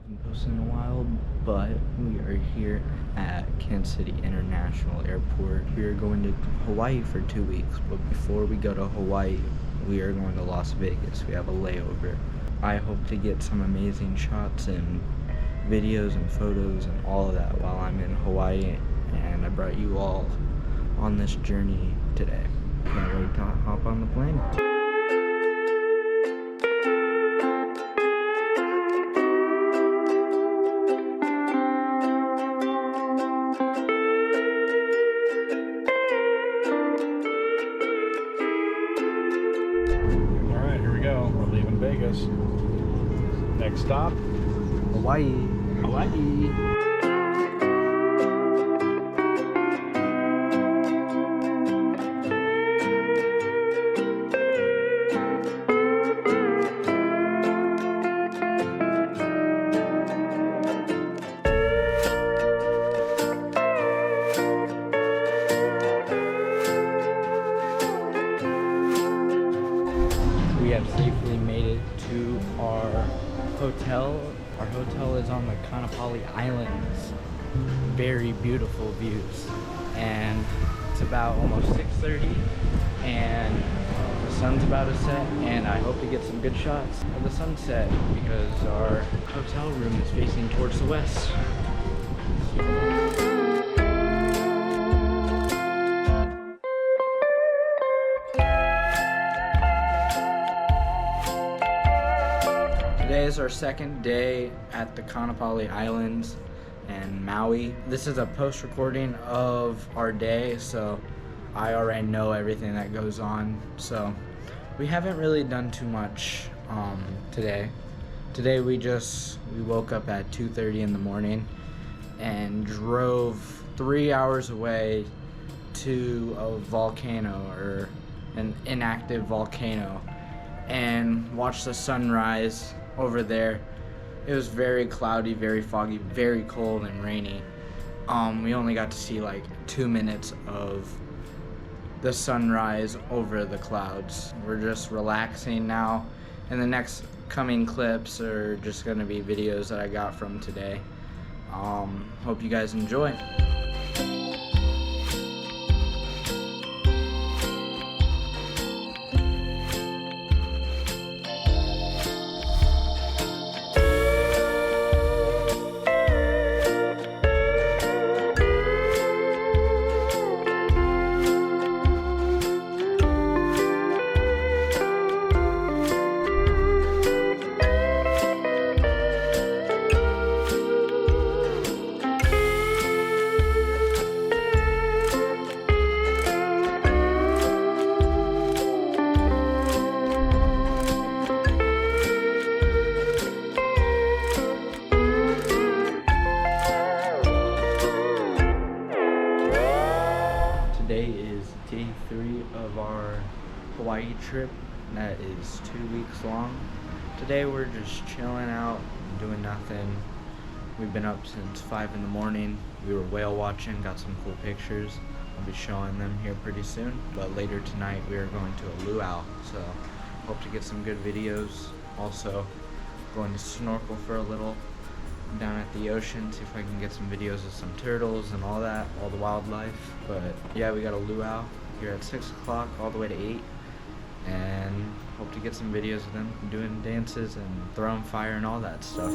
haven't posted in a while, but we are here at Kansas City International Airport. We are going to Hawaii for 2 weeks, but before we go to Hawaii, we are going to Las Vegas. We have a layover. I hope to get some amazing shots and videos and photos and all of that while I'm in Hawaii, and I brought you all on this journey today. Can't wait to hop on the plane. Alright, here we go. We're leaving Vegas. Next stop, Hawaii. Hawaii. We have safely made it to our hotel. Our hotel is on the Kaanapali Islands. Very beautiful views. And it's about almost 6:30 and the sun's about to set, and I hope to get some good shots of the sunset because our hotel room is facing towards the west. Today is our second day at the Kaanapali Islands and Maui. This is a post recording of our day, so I already know everything that goes on. So we haven't really done too much today. Today we woke up at 2:30 in the morning and drove 3 hours away to a volcano, or an inactive volcano, and watched the sunrise over there. It was very cloudy, very foggy, very cold and rainy. We only got to see like 2 minutes of the sunrise over the clouds. We're just relaxing now, and the next coming clips are just gonna be videos that I got from today. Hope you guys enjoy. Today is day 3 of our Hawaii trip that is 2 weeks long. Today we're just chilling out, doing nothing. We've been up since 5 in the morning. We were whale watching, got some cool pictures. I'll be showing them here pretty soon. But later tonight we are going to a luau, so hope to get some good videos. Also going to snorkel for a little down at the ocean, see if I can get some videos of some turtles and all that, all the wildlife. But yeah, we got a luau here at 6 o'clock all the way to 8, and hope to get some videos of them doing dances and throwing fire and all that stuff.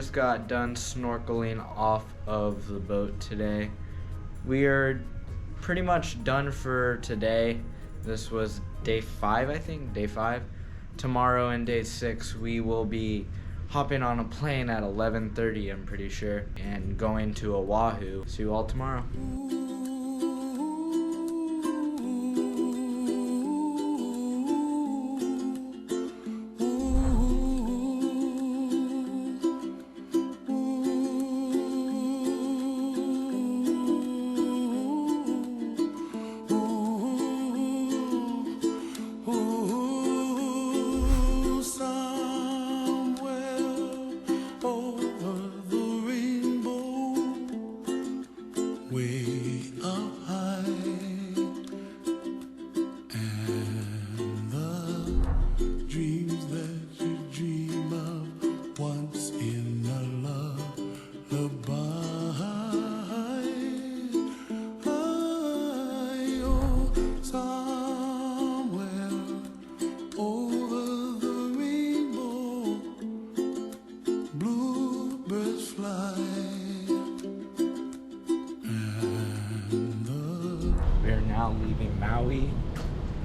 just got done snorkeling off of the boat today. We are pretty much done for today. This was day 5, I think, day 5. Tomorrow and day 6, we will be hopping on a plane at 11:30, I'm pretty sure, and going to Oahu. See you all tomorrow. Now leaving Maui,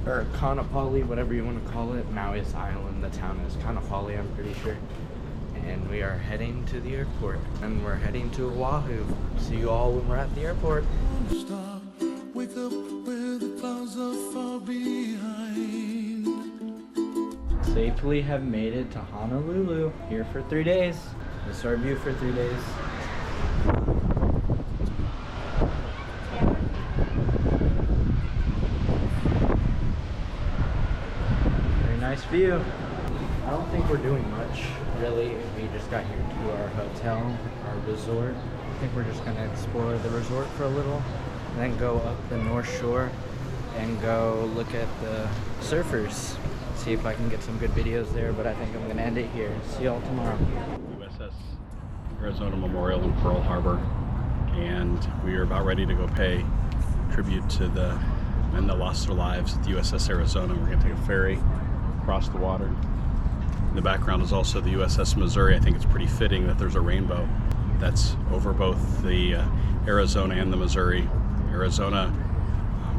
or Kaanapali, whatever you want to call it. Maui's island, the town is Kaanapali, I'm pretty sure. And we are heading to the airport, and we're heading to Oahu. See you all when we're at the airport. Wake up where the clouds are far behind. Safely have made it to Honolulu, here for 3 days. This is our view for 3 days. Nice view. I don't think we're doing much, really. We just got here to our hotel, our resort. I think we're just gonna explore the resort for a little, and then go up the North Shore and go look at the surfers. See if I can get some good videos there, but I think I'm gonna end it here. See y'all tomorrow. USS Arizona Memorial in Pearl Harbor, and we are about ready to go pay tribute to the men that lost their lives at the USS Arizona. We're gonna take a ferry across the water. In the background is also the USS Missouri. I think it's pretty fitting that there's a rainbow that's over both the Arizona and the Missouri. Arizona,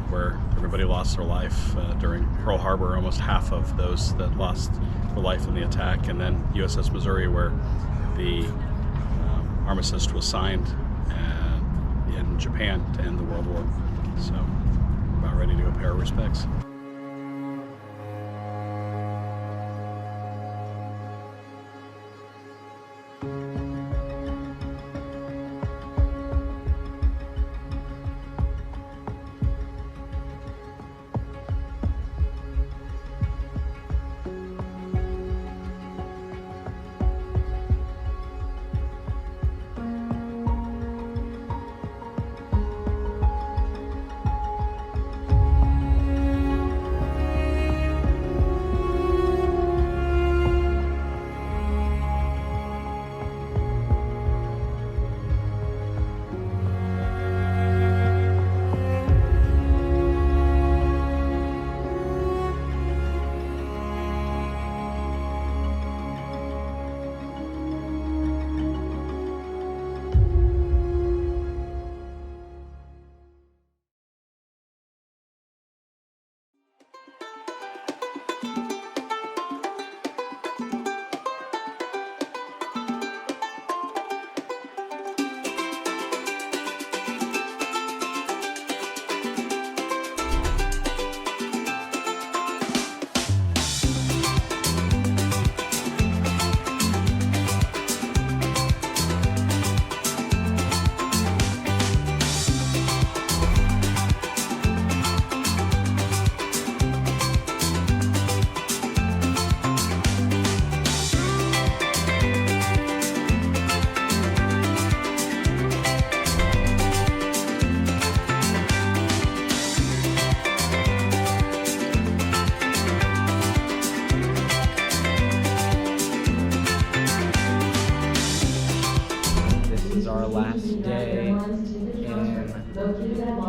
where everybody lost their life during Pearl Harbor, almost half of those that lost their life in the attack, and then USS Missouri, where the armistice was signed in Japan to end the World War. So we're about ready to go pay our respects.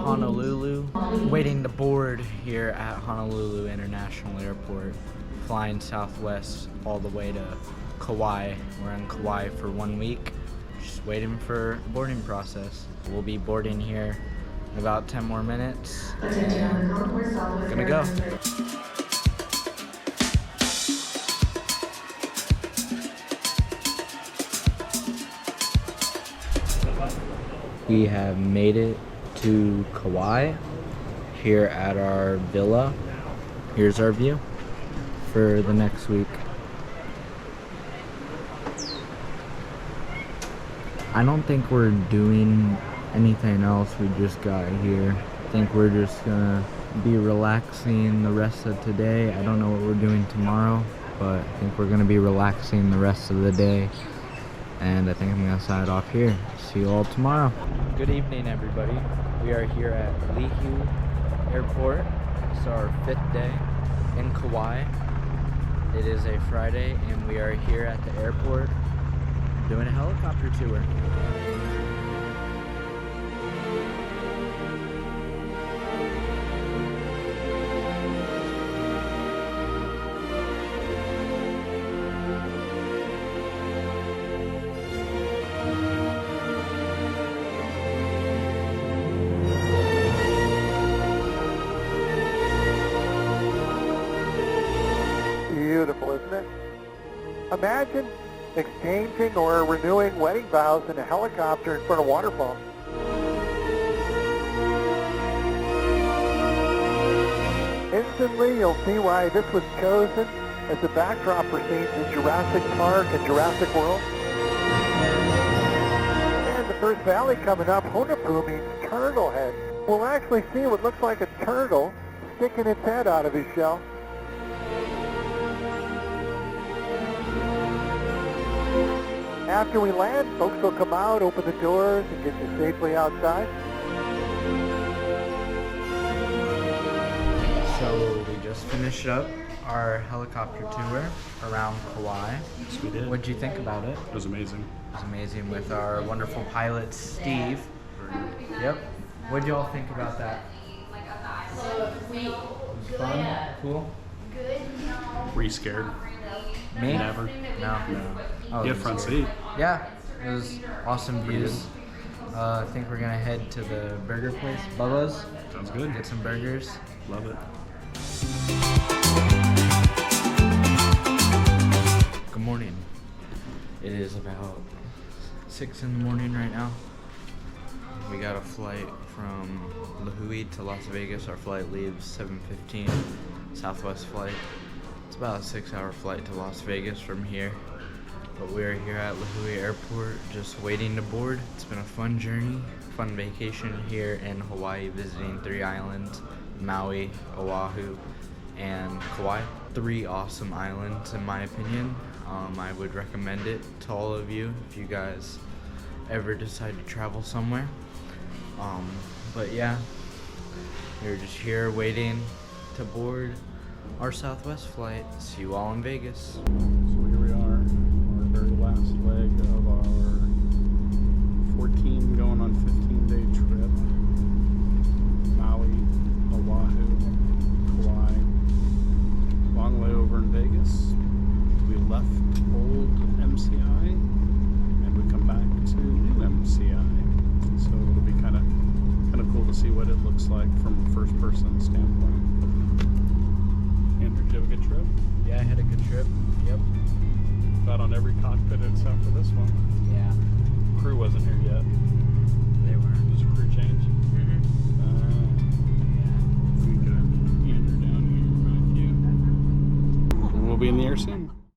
Honolulu. Waiting to board here at Honolulu International Airport, flying Southwest all the way to Kauai. We're in Kauai for 1 week, just waiting for the boarding process. We'll be boarding here in about 10 more minutes. And gonna go. We have made it to Kauai here at our villa. Here's our view for the next week. I don't think we're doing anything else. We just got here. I think we're just gonna be relaxing the rest of today. I don't know what we're doing tomorrow, but I think we're gonna be relaxing the rest of the day. And I think I'm gonna sign off here. See you all tomorrow. Good evening, everybody. We are here at Haleakalā Airport. It's our 5th day in Kauai. It is a Friday, and we are here at the airport doing a helicopter tour. Beautiful, isn't it? Imagine exchanging or renewing wedding vows in a helicopter in front of waterfalls. Instantly, you'll see why this was chosen as the backdrop for scenes in Jurassic Park and Jurassic World. And the first valley coming up, Honolulu, means turtle head. We'll actually see what looks like a turtle sticking its head out of his shell. After we land, folks will come out, open the doors, and get you safely outside. So we just finished up our helicopter tour around Kauai. Yes, we did. What'd you think about it? It was amazing. It was amazing with our wonderful pilot, Steve. Yep. What'd y'all think about that? It was fun? Cool? Were you scared? Me? Never. No. Oh, You had front seat. Yeah, it was awesome views. I think we're gonna head to the burger place, Bubba's. Sounds good. Get some burgers. Love it. Good morning. It is about 6 in the morning right now. We got a flight from Oahu to Las Vegas. Our flight leaves 7:15, Southwest flight. It's about a 6-hour flight to Las Vegas from here. But we're here at Oahu Airport just waiting to board. It's been a fun journey, fun vacation here in Hawaii, visiting 3 islands, Maui, Oahu, and Kauai. 3 awesome islands in my opinion. I would recommend it to all of you if you guys ever decide to travel somewhere. But yeah, we're just here waiting to board our Southwest flight. See you all in Vegas. So here we are, our very last leg of our 14 going on 15-day trip. Maui, Oahu, Kauai. Long layover in Vegas. We left old MCI and we come back to new MCI. So it'll be kind of cool to see what it looks like from a first-person standpoint. Andrew, did you have a good trip? Yeah, I had a good trip. Yep. About on every cockpit except for this one. Yeah. Crew wasn't here yet.